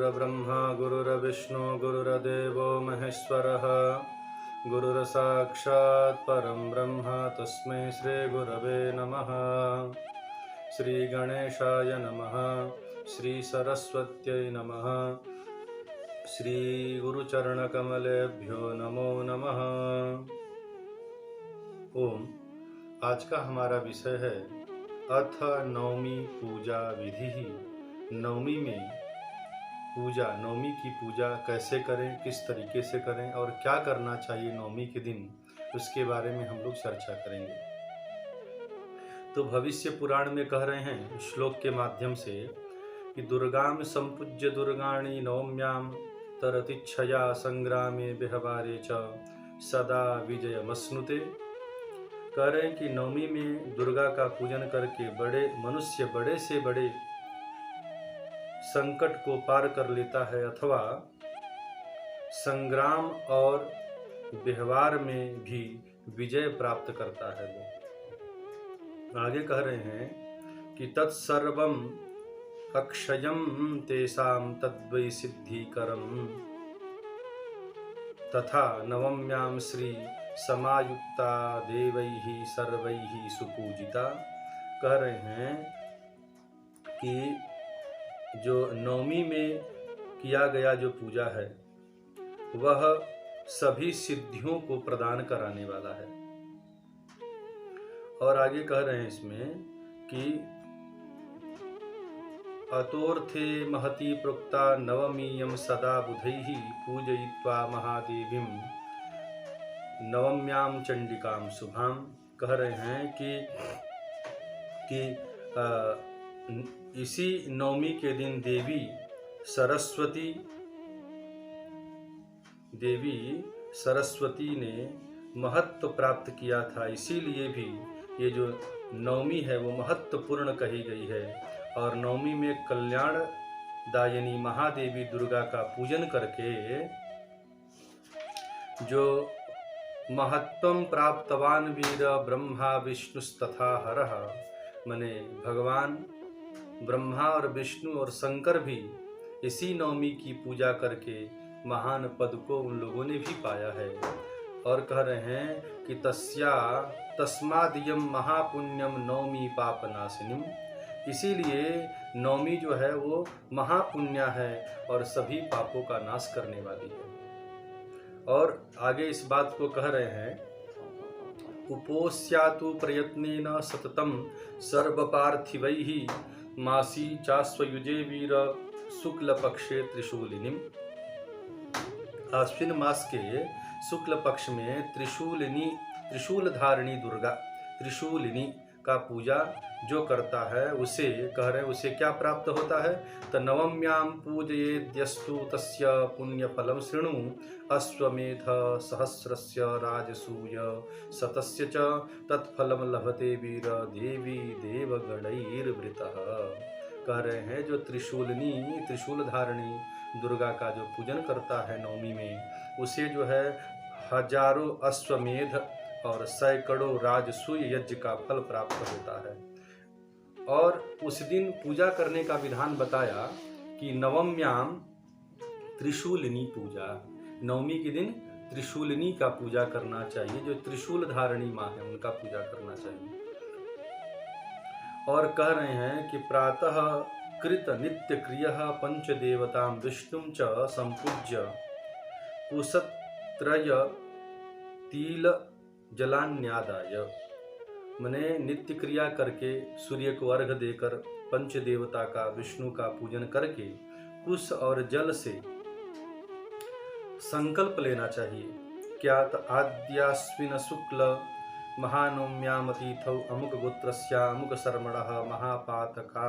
गुरुर्ब्रह्मा गुरुर्विष्णु गुरुर्देवो महेश्वरः गुरुर्साक्षात् परं ब्रह्म तस्मै श्रीगुरवे नमः। श्रीगणेशाय नमः। श्रीसरस्वत्यै नमः। श्रीगुरुचरणकमलेभ्यो नमो नमः। ओम। आज का हमारा विषय है अथ नवमी पूजा विधि। नवमी में पूजा, नवमी की पूजा कैसे करें, किस तरीके से करें और क्या करना चाहिए नवमी के दिन, उसके बारे में हम लोग चर्चा करेंगे। तो भविष्य पुराण में कह रहे हैं श्लोक के माध्यम से कि दुर्गाम संपूज्य दुर्गाणि नवम्याम तरतिच्छया संग्रामे व्यवहारे च सदा विजयमश्नुते। कह रहे हैं कि नवमी में दुर्गा का पूजन करके मनुष्य बड़े से बड़े संकट को पार कर लेता है अथवा संग्राम और व्यवहार में भी विजय प्राप्त करता है। वो आगे कह रहे हैं कि तत्सर्वम अक्षयम तेषां तद्वै सिद्धिकरम तथा नवम्यां श्री समायुक्ता देवैः सर्वैः सुपूजिता। कह रहे हैं कि जो नवमी में किया गया जो पूजा है वह सभी सिद्धियों को प्रदान कराने वाला है। और आगे कह रहे हैं इसमें कि अतोर्थे महती प्रोक्ता नवमीयं सदा बुधैः पूजयित्वा महादेवीं नवम्यां चंडिकां शुभां। कह रहे हैं कि इसी नवमी के दिन देवी सरस्वती ने महत्व प्राप्त किया था, इसीलिए भी ये जो नवमी है वो महत्वपूर्ण कही गई है। और नवमी में कल्याण दायिनी महादेवी दुर्गा का पूजन करके जो महत्वम प्राप्तवान वीर ब्रह्मा विष्णुस्तथा हरः, माने भगवान ब्रह्मा और विष्णु और शंकर भी इसी नवमी की पूजा करके महान पद को उन लोगों ने भी पाया है। और कह रहे हैं कि तस्मादियम महापुण्यम नवमी पापनाशिनीम। इसीलिए नवमी जो है वो महापुण्य है और सभी पापों का नाश करने वाली है। और आगे इस बात को कह रहे हैं उपोस्यातु प्रयत्नेन सततम सर्वपार्थिवैः मासी चास्वयुजे वीर शुक्ल पक्षे त्रिशूलिनीम। आश्विन मास के शुक्ल पक्ष में त्रिशूल धारिणी दुर्गा त्रिशूलिनी का पूजा जो करता है उसे कह रहे हैं उसे क्या प्राप्त होता है। तो नवम्यां पूजयेद्यस्तु तस्य पुण्यफलं शृणु अश्वमेध सहस्रस्य राजसूय शतस्य च तत्फलं लभते वीर देवी देवगणैर्वृतः। कह रहे हैं जो त्रिशूल धारिणी दुर्गा का जो पूजन करता है नवमी में, उसे जो है हजारों अश्वमेध और सैकड़ों राजसूय यज्ञ का फल प्राप्त होता है। और उस दिन पूजा करने का विधान बताया कि नवम्यां त्रिशूलिनी पूजा, नवमी के दिन त्रिशूलिनी का पूजा करना चाहिए, जो त्रिशूल धारिणी माँ है उनका पूजा करना चाहिए। और कह रहे हैं कि प्रातः कृत नित्य क्रियः पंचदेवतां विष्णुं च संपूज्य कुशत्रय तिल जलान्यादाय। मने नित्य क्रिया करके सूर्य को अर्घ देकर पंचदेवता का विष्णु का पूजन करके कुश और जल से संकल्प लेना चाहिए। क्या आद्याश्विन शुक्ल महानवम्यामतीथौ अमुक गोत्रस्या अमुक शर्मणः महापातका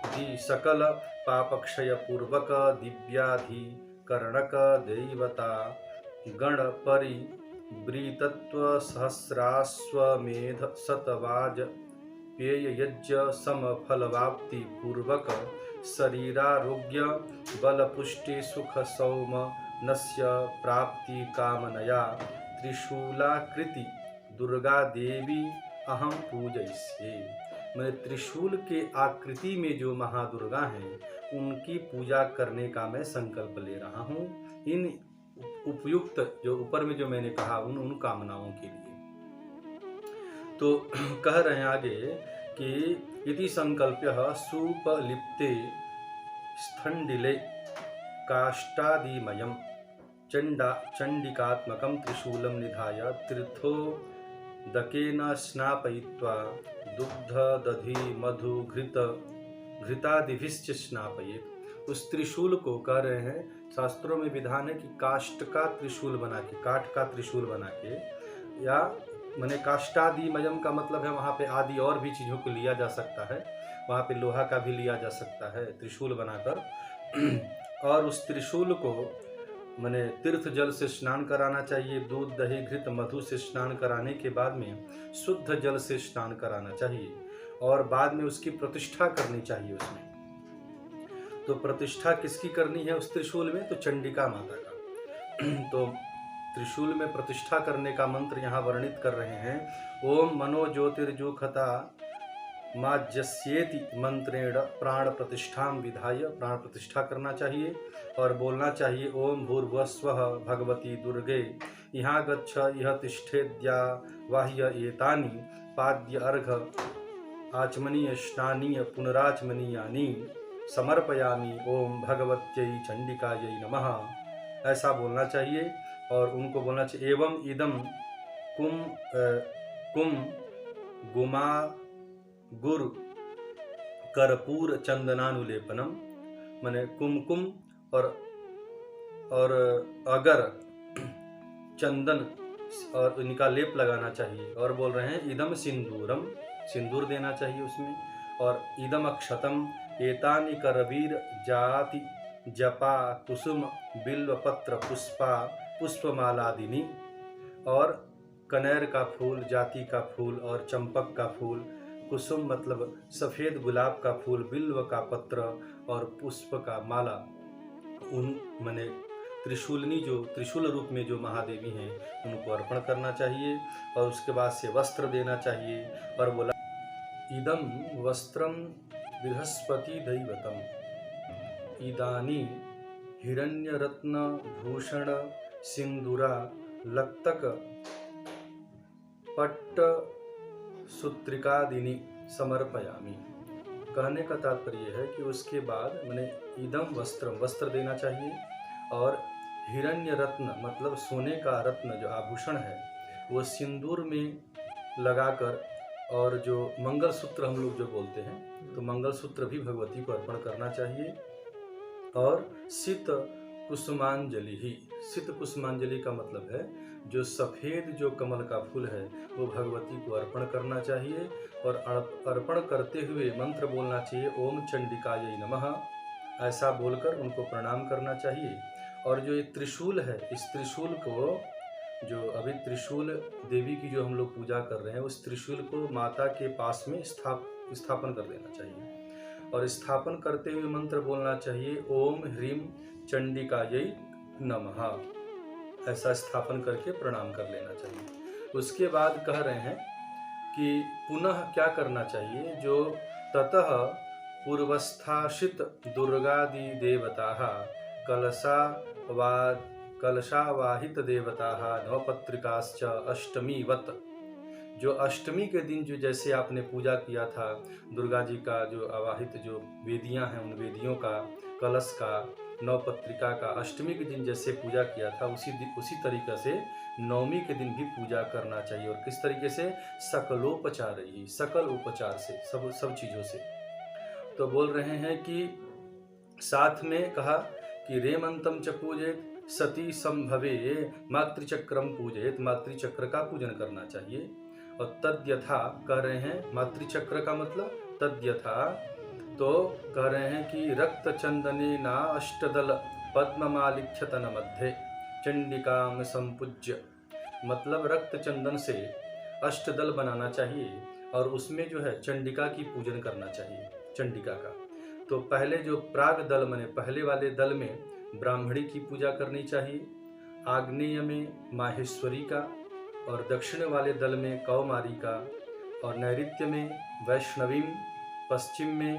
दि सकल पापक्षय पूर्वक दिव्याधिकरणक देवता गणपरि वृतत्व सहस्राश्वमेध शतवाज पेय यज्ञ समफलवाप्ति पूर्वक शरीरारोग्य बलपुष्टि सुख सौम नस्य प्राप्ति कामनया त्रिशूलाकृति दुर्गा देवी अहम पूजयिष्ये। मैं त्रिशूल के आकृति में जो महादुर्गा हैं उनकी पूजा करने का मैं संकल्प ले रहा हूँ इन उपयुक्त जो ऊपर में जो मैंने कहा उन कामनाओं के लिए। तो कह रहे हैं आगे कि इति संकल्प्य सुपलिप्ते स्थंडिले काष्ठादिमयम् चंडिकात्मकं त्रिशूलं निधाय तीर्थोदकेन स्नापयित्वा दुग्ध दधि मधु घृतादिभिश्च स्नापयेत्। उस त्रिशूल को कह रहे हैं, शास्त्रों में विधान है कि काष्ठ का त्रिशूल बना के, काठ का त्रिशूल बना के, या माने काष्ठादिमयम का मतलब है वहाँ पे आदि और भी चीज़ों को लिया जा सकता है, वहाँ पे लोहा का भी लिया जा सकता है त्रिशूल बनाकर। और उस त्रिशूल को माने तीर्थ जल से स्नान कराना चाहिए, दूध दही घृत मधु से स्नान कराने के बाद में शुद्ध जल से स्नान कराना चाहिए और बाद में उसकी प्रतिष्ठा करनी चाहिए उसमें। तो प्रतिष्ठा किसकी करनी है उस त्रिशूल में? तो चंडिका माता का। तो त्रिशूल में प्रतिष्ठा करने का मंत्र यहाँ वर्णित कर रहे हैं। ओम मनो ज्योतिर्जुखता माज्यस्येति मंत्रेण प्राण प्रतिष्ठा विधाय, प्राण प्रतिष्ठा करना चाहिए और बोलना चाहिए ओम भूर्भुवस्वः भगवती दुर्गे यहाँ गच्छ यह तिष्ठेद्या वाह्य एतानि पाद्य अर्घ आचमनीय स्नानीय पुनराचमनीयानि समर्पयामि ओम भगवत्यै चंडिकायै नमः, ऐसा बोलना चाहिए। और उनको बोलना चाहिए एवं इदम कुम गुमा गुर कर्पूर चंदनानुलेपनम, माने कुमकुम और अगर चंदन और इनका लेप लगाना चाहिए। और बोल रहे हैं इदम सिंदूरम, सिंदूर देना चाहिए उसमें। और इदम अक्षतम एतानि करवीर जाति जपा कुसुम बिल्व पत्र पुष्पा पुष्पमालादिनी, और कनेर का फूल, जाति का फूल और चंपक का फूल, कुसुम मतलब सफ़ेद गुलाब का फूल, बिल्व का पत्र और पुष्प का माला, उन माने त्रिशूलनी जो त्रिशूल रूप में जो महादेवी हैं उनको अर्पण करना चाहिए। और उसके बाद से वस्त्र देना चाहिए। और बोला इदम वस्त्रम बृहस्पति दैवतम इदानी हिरण्यरत्न भूषण सिंदूरा लक्तक पट्ट सूत्रिकादिनी समर्पयामि। कहने का तात्पर्य है कि उसके बाद मैंने इदम वस्त्रम, वस्त्र देना चाहिए, और हिरण्य रत्न मतलब सोने का रत्न जो आभूषण है वो सिंदूर में लगाकर, और जो मंगलसूत्र हम लोग जो बोलते हैं तो मंगलसूत्र भी भगवती को अर्पण करना चाहिए। और सित कुसुमांजलि ही, सित कुसुमांजलि का मतलब है जो सफ़ेद जो कमल का फूल है वो भगवती को अर्पण करना चाहिए। और अर्पण करते हुए मंत्र बोलना चाहिए ओम चंडिकायै नमः, ऐसा बोलकर उनको प्रणाम करना चाहिए। और जो ये त्रिशूल है, इस त्रिशूल को जो अभी त्रिशूल देवी की जो हम लोग पूजा कर रहे हैं उस त्रिशूल को माता के पास में स्थापन कर देना चाहिए। और स्थापन करते हुए मंत्र बोलना चाहिए ओम ह्रीम चंडिकायै नमः, ऐसा स्थापन करके प्रणाम कर लेना चाहिए। उसके बाद कह रहे हैं कि पुनः क्या करना चाहिए, जो ततः पूर्वस्थाशित दुर्गादि देवताः कलशावाहित देवताः नवपत्रिकाश्च अष्टमीवत, जो अष्टमी के दिन जो जैसे आपने पूजा किया था दुर्गा जी का जो आवाहित जो वेदियां हैं उन वेदियों का, कलश का, नवपत्रिका का अष्टमी के दिन जैसे पूजा किया था उसी तरीके से नवमी के दिन भी पूजा करना चाहिए। और किस तरीके से? सकलोपचार ही, सकल उपचार से, सब चीज़ों से। तो बोल रहे हैं कि साथ में कहा कि रेमंतम च पूजेत सती संभवे मातृचक्रम पूजेत, मातृचक्र का पूजन करना चाहिए। और तद्यथा कह रहे हैं, मातृचक्र का मतलब तद्यथा, तो कह रहे हैं कि रक्त चंदने ना अष्टदल पद्ममालिख्यतन मध्य चंडिकाम संपूज्य, मतलब रक्त चंदन से अष्टदल बनाना चाहिए और उसमें जो है चंडिका की पूजन करना चाहिए, चंडिका का। तो पहले जो प्राग दल माने पहले वाले दल में ब्राह्मणी की पूजा करनी चाहिए, आग्नेय में माहेश्वरी का, और दक्षिण वाले दल में कौमारी का, और नैऋत्य में वैष्णवीम, पश्चिम में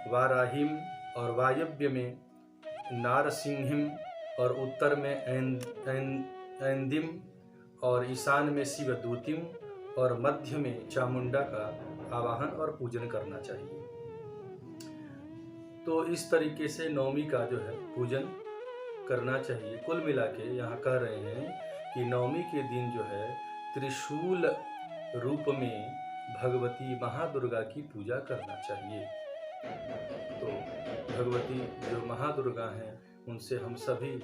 वाराहीम और वायव्य में नारसिंहिम और उत्तर में ऐंदिम और ईशान में शिवदूतिम और मध्य में चामुंडा का आवाहन और पूजन करना चाहिए। तो इस तरीके से नवमी का जो है पूजन करना चाहिए। कुल मिला के यहाँ कह रहे हैं कि नवमी के दिन जो है त्रिशूल रूप में भगवती महादुर्गा की पूजा करना चाहिए। तो भगवती जो महादुर्गा हैं उनसे हम सभी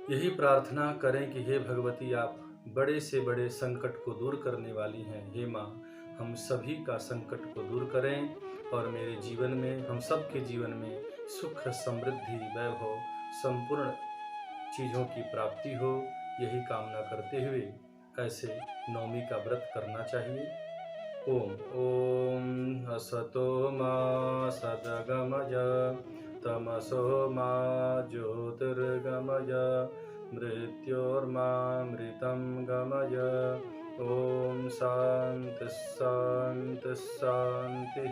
यही प्रार्थना करें कि हे भगवती, आप बड़े से बड़े संकट को दूर करने वाली हैं। हे माँ, हम सभी का संकट को दूर करें और मेरे जीवन में, हम सब के जीवन में सुख, समृद्धि, वैभव, संपूर्ण चीज़ों की प्राप्ति हो, यही कामना करते हुए ऐसे नवमी का व्रत करना चाहिए। ओम ओम असतो मा सद्गमय तमसो मा ज्योतिर्गमय मृत्योर्मामृतं गमय। ओम शांति शांति शांति।